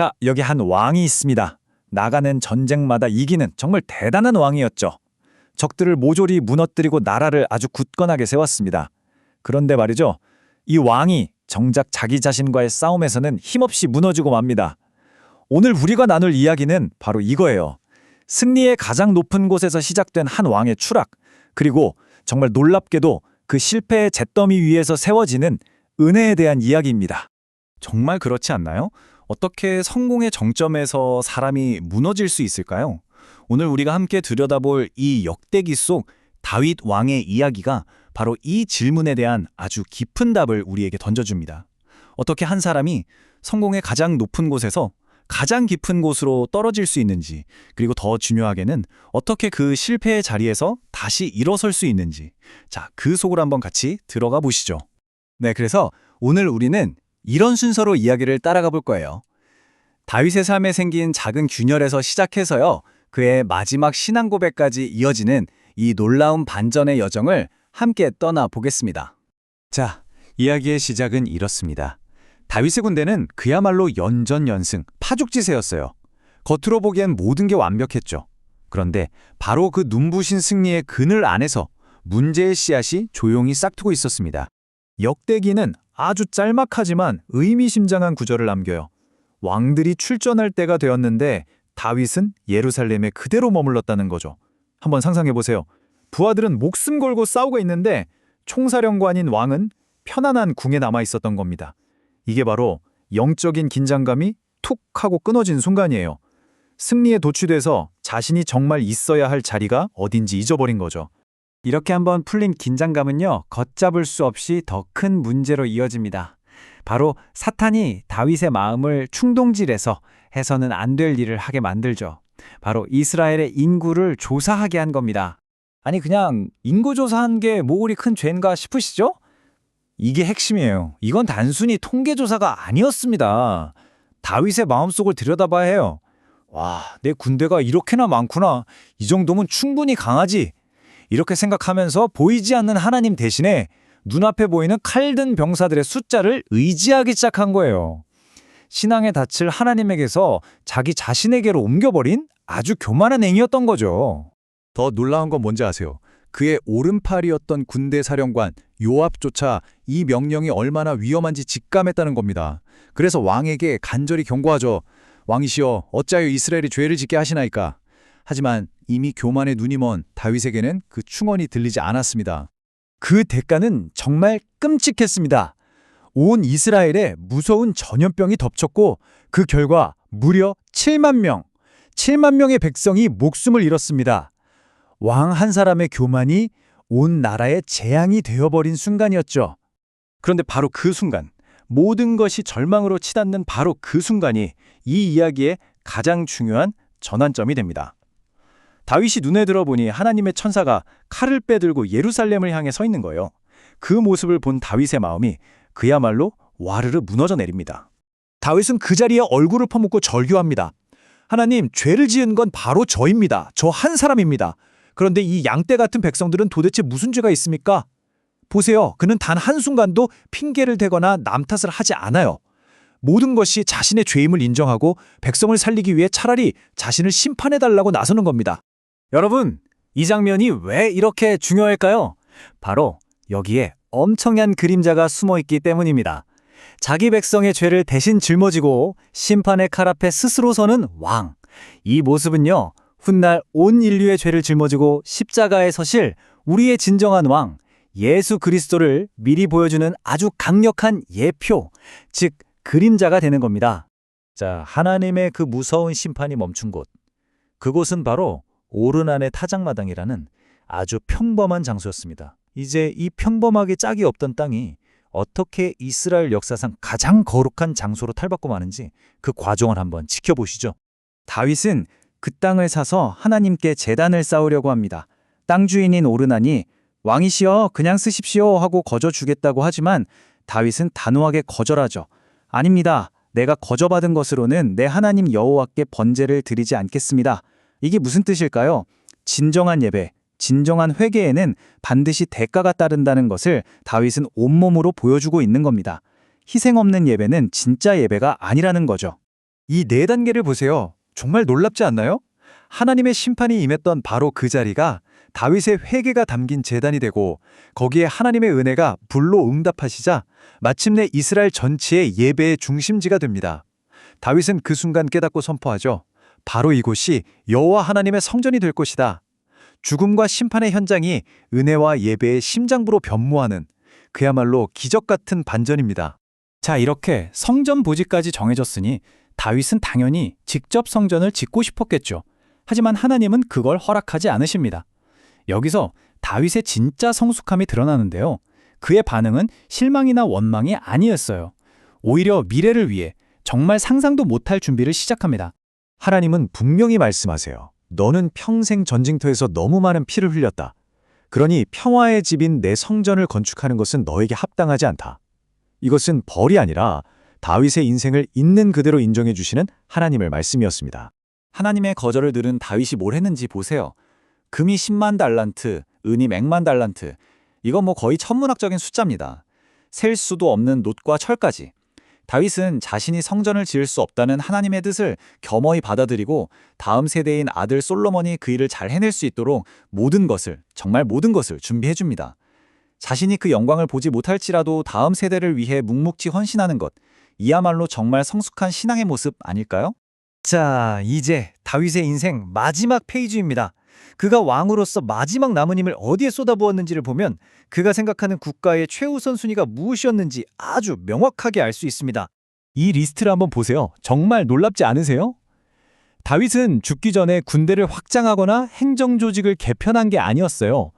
자, 여기 한 왕이 있습니다. 나가는 전쟁마다 이기는 정말 대단한 왕이었죠. 적들을 모조리 무너뜨리고 나라를 아주 굳건하게 세웠습니다. 그런데 말이죠. 이 왕이 정작 자기 자신과의 싸움에서는 힘없이 무너지고 맙니다. 오늘 우리가 나눌 이야기는 바로 이거예요. 승리의 가장 높은 곳에서 시작된 한 왕의 추락, 그리고 정말 놀랍게도 그 실패의 잿더미 위에서 세워지는 은혜에 대한 이야기입니다. 정말 그렇지 않나요? 어떻게 성공의 정점에서 사람이 무너질 수 있을까요? 오늘 우리가 함께 들여다볼 이 역대기 속 다윗 왕의 이야기가 바로 이 질문에 대한 아주 깊은 답을 우리에게 던져줍니다. 어떻게 한 사람이 성공의 가장 높은 곳에서 가장 깊은 곳으로 떨어질 수 있는지, 그리고 더 중요하게는 어떻게 그 실패의 자리에서 다시 일어설 수 있는지, 자, 그 속으로 한번 같이 들어가 보시죠. 네, 그래서 오늘 우리는 이런 순서로 이야기를 따라가 볼 거예요. 다윗의 삶에 생긴 작은 균열에서 시작해서요, 그의 마지막 신앙 고백까지 이어지는 이 놀라운 반전의 여정을 함께 떠나보겠습니다. 자, 이야기의 시작은 이렇습니다. 다윗의 군대는 그야말로 연전연승, 파죽지세였어요. 겉으로 보기엔 모든 게 완벽했죠. 그런데 바로 그 눈부신 승리의 그늘 안에서 문제의 씨앗이 조용히 싹트고 있었습니다. 역대기는 아주 짤막하지만 의미심장한 구절을 남겨요. 왕들이 출전할 때가 되었는데 다윗은 예루살렘에 그대로 머물렀다는 거죠. 한번 상상해 보세요. 부하들은 목숨 걸고 싸우고 있는데 총사령관인 왕은 편안한 궁에 남아 있었던 겁니다. 이게 바로 영적인 긴장감이 툭 하고 끊어진 순간이에요. 승리에 도취돼서 자신이 정말 있어야 할 자리가 어딘지 잊어버린 거죠. 이렇게 한번 풀린 긴장감은요, 걷잡을 수 없이 더 큰 문제로 이어집니다. 바로 사탄이 다윗의 마음을 충동질해서 해서는 안 될 일을 하게 만들죠. 바로 이스라엘의 인구를 조사하게 한 겁니다. 아니, 그냥 인구 조사한 게 뭐 그리 큰 죄인가 싶으시죠? 이게 핵심이에요. 이건 단순히 통계조사가 아니었습니다. 다윗의 마음속을 들여다봐야 해요. 와, 내 군대가 이렇게나 많구나. 이 정도면 충분히 강하지. 이렇게 생각하면서 보이지 않는 하나님 대신에 눈앞에 보이는 칼든 병사들의 숫자를 의지하기 시작한 거예요. 신앙의 닻을 하나님에게서 자기 자신에게로 옮겨버린 아주 교만한 행위였던 거죠. 더 놀라운 건 뭔지 아세요? 그의 오른팔이었던 군대 사령관 요압조차 이 명령이 얼마나 위험한지 직감했다는 겁니다. 그래서 왕에게 간절히 경고하죠. 왕이시여, 어찌하여 이스라엘이 죄를 짓게 하시나이까? 하지만 이미 교만의 눈이 먼 다윗에게는 그 충언이 들리지 않았습니다. 그 대가는 정말 끔찍했습니다. 온 이스라엘에 무서운 전염병이 덮쳤고 그 결과 무려 7만 명의 백성이 목숨을 잃었습니다. 왕 한 사람의 교만이 온 나라의 재앙이 되어버린 순간이었죠. 그런데 바로 그 순간, 모든 것이 절망으로 치닫는 바로 그 순간이 이 이야기의 가장 중요한 전환점이 됩니다. 다윗이 눈에 들어보니 하나님의 천사가 칼을 빼들고 예루살렘을 향해 서 있는 거예요. 그 모습을 본 다윗의 마음이 그야말로 와르르 무너져 내립니다. 다윗은 그 자리에 얼굴을 퍼묻고 절규합니다. 하나님, 죄를 지은 건 바로 저입니다. 저 한 사람입니다. 그런데 이 양떼 같은 백성들은 도대체 무슨 죄가 있습니까? 보세요. 그는 단 한순간도 핑계를 대거나 남 탓을 하지 않아요. 모든 것이 자신의 죄임을 인정하고 백성을 살리기 위해 차라리 자신을 심판해달라고 나서는 겁니다. 여러분, 이 장면이 왜 이렇게 중요할까요? 바로 여기에 엄청난 그림자가 숨어있기 때문입니다. 자기 백성의 죄를 대신 짊어지고 심판의 칼 앞에 스스로 서는 왕. 이 모습은요, 훗날 온 인류의 죄를 짊어지고 십자가에 서실 우리의 진정한 왕, 예수 그리스도를 미리 보여주는 아주 강력한 예표, 즉 그림자가 되는 겁니다. 자, 하나님의 그 무서운 심판이 멈춘 곳. 그곳은 바로 오르난의 타작마당이라는 아주 평범한 장소였습니다. 이제 이 평범하게 짝이 없던 땅이 어떻게 이스라엘 역사상 가장 거룩한 장소로 탈바꿈 하는지 그 과정을 한번 지켜보시죠. 다윗은 그 땅을 사서 하나님께 제단을 쌓으려고 합니다. 땅 주인인 오르난이 왕이시여 그냥 쓰십시오 하고 거저 주겠다고 하지만 다윗은 단호하게 거절하죠. 아닙니다. 내가 거저받은 것으로는 내 하나님 여호와께 번제를 드리지 않겠습니다. 이게 무슨 뜻일까요? 진정한 예배, 진정한 회개에는 반드시 대가가 따른다는 것을 다윗은 온몸으로 보여주고 있는 겁니다. 희생 없는 예배는 진짜 예배가 아니라는 거죠. 이 네 단계를 보세요. 정말 놀랍지 않나요? 하나님의 심판이 임했던 바로 그 자리가 다윗의 회개가 담긴 제단이 되고 거기에 하나님의 은혜가 불로 응답하시자 마침내 이스라엘 전체의 예배의 중심지가 됩니다. 다윗은 그 순간 깨닫고 선포하죠. 바로 이곳이 여호와 하나님의 성전이 될 것이다. 죽음과 심판의 현장이 은혜와 예배의 심장부로 변모하는 그야말로 기적 같은 반전입니다. 자, 이렇게 성전 부지까지 정해졌으니 다윗은 당연히 직접 성전을 짓고 싶었겠죠. 하지만 하나님은 그걸 허락하지 않으십니다. 여기서 다윗의 진짜 성숙함이 드러나는데요. 그의 반응은 실망이나 원망이 아니었어요. 오히려 미래를 위해 정말 상상도 못할 준비를 시작합니다. 하나님은 분명히 말씀하세요. 너는 평생 전쟁터에서 너무 많은 피를 흘렸다. 그러니 평화의 집인 내 성전을 건축하는 것은 너에게 합당하지 않다. 이것은 벌이 아니라 다윗의 인생을 있는 그대로 인정해 주시는 하나님의 말씀이었습니다. 하나님의 거절을 들은 다윗이 뭘 했는지 보세요. 금이 10만 달란트, 은이 100만 달란트. 이건 거의 천문학적인 숫자입니다. 셀 수도 없는 놋과 철까지. 다윗은 자신이 성전을 지을 수 없다는 하나님의 뜻을 겸허히 받아들이고 다음 세대인 아들 솔로몬이 그 일을 잘 해낼 수 있도록 모든 것을, 정말 모든 것을 준비해 줍니다. 자신이 그 영광을 보지 못할지라도 다음 세대를 위해 묵묵히 헌신하는 것, 이야말로 정말 성숙한 신앙의 모습 아닐까요? 자, 이제 다윗의 인생 마지막 페이지입니다. 그가 왕으로서 마지막 남은 힘을 어디에 쏟아부었는지를 보면 그가 생각하는 국가의 최우선 순위가 무엇이었는지 아주 명확하게 알 수 있습니다. 이 리스트를 한번 보세요. 정말 놀랍지 않으세요? 다윗은 죽기 전에 군대를 확장하거나 행정조직을 개편한 게 아니었어요.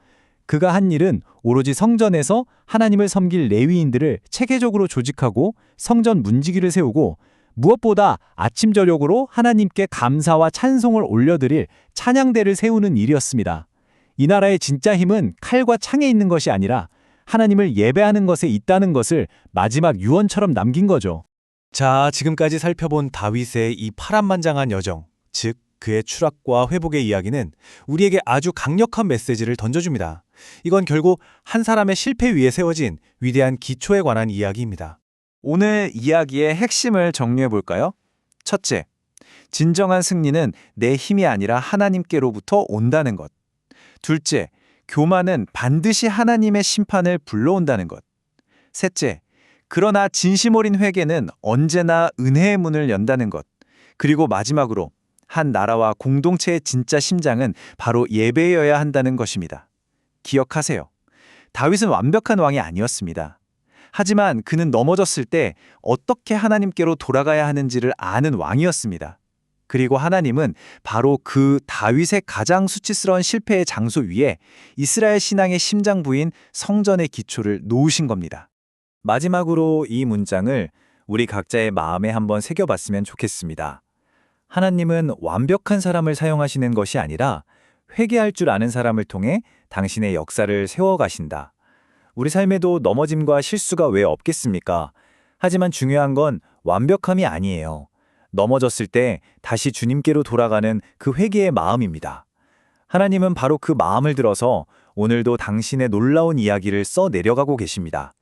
그가 한 일은 오로지 성전에서 하나님을 섬길 레위인들을 체계적으로 조직하고 성전 문지기를 세우고 무엇보다 아침 저녁으로 하나님께 감사와 찬송을 올려드릴 찬양대를 세우는 일이었습니다. 이 나라의 진짜 힘은 칼과 창에 있는 것이 아니라 하나님을 예배하는 것에 있다는 것을 마지막 유언처럼 남긴 거죠. 자, 지금까지 살펴본 다윗의 이 파란만장한 여정, 즉 그의 추락과 회복의 이야기는 우리에게 아주 강력한 메시지를 던져줍니다. 이건 결국 한 사람의 실패 위에 세워진 위대한 기초에 관한 이야기입니다. 오늘 이야기의 핵심을 정리해 볼까요? 첫째, 진정한 승리는 내 힘이 아니라 하나님께로부터 온다는 것. 둘째, 교만은 반드시 하나님의 심판을 불러온다는 것. 셋째, 그러나 진심 어린 회개는 언제나 은혜의 문을 연다는 것. 그리고 마지막으로 한 나라와 공동체의 진짜 심장은 바로 예배여야 한다는 것입니다. 기억하세요. 다윗은 완벽한 왕이 아니었습니다. 하지만 그는 넘어졌을 때 어떻게 하나님께로 돌아가야 하는지를 아는 왕이었습니다. 그리고 하나님은 바로 그 다윗의 가장 수치스러운 실패의 장소 위에 이스라엘 신앙의 심장부인 성전의 기초를 놓으신 겁니다. 마지막으로 이 문장을 우리 각자의 마음에 한번 새겨봤으면 좋겠습니다. 하나님은 완벽한 사람을 사용하시는 것이 아니라 회개할 줄 아는 사람을 통해 당신의 역사를 세워가신다. 우리 삶에도 넘어짐과 실수가 왜 없겠습니까? 하지만 중요한 건 완벽함이 아니에요. 넘어졌을 때 다시 주님께로 돌아가는 그 회개의 마음입니다. 하나님은 바로 그 마음을 들어서 오늘도 당신의 놀라운 이야기를 써 내려가고 계십니다.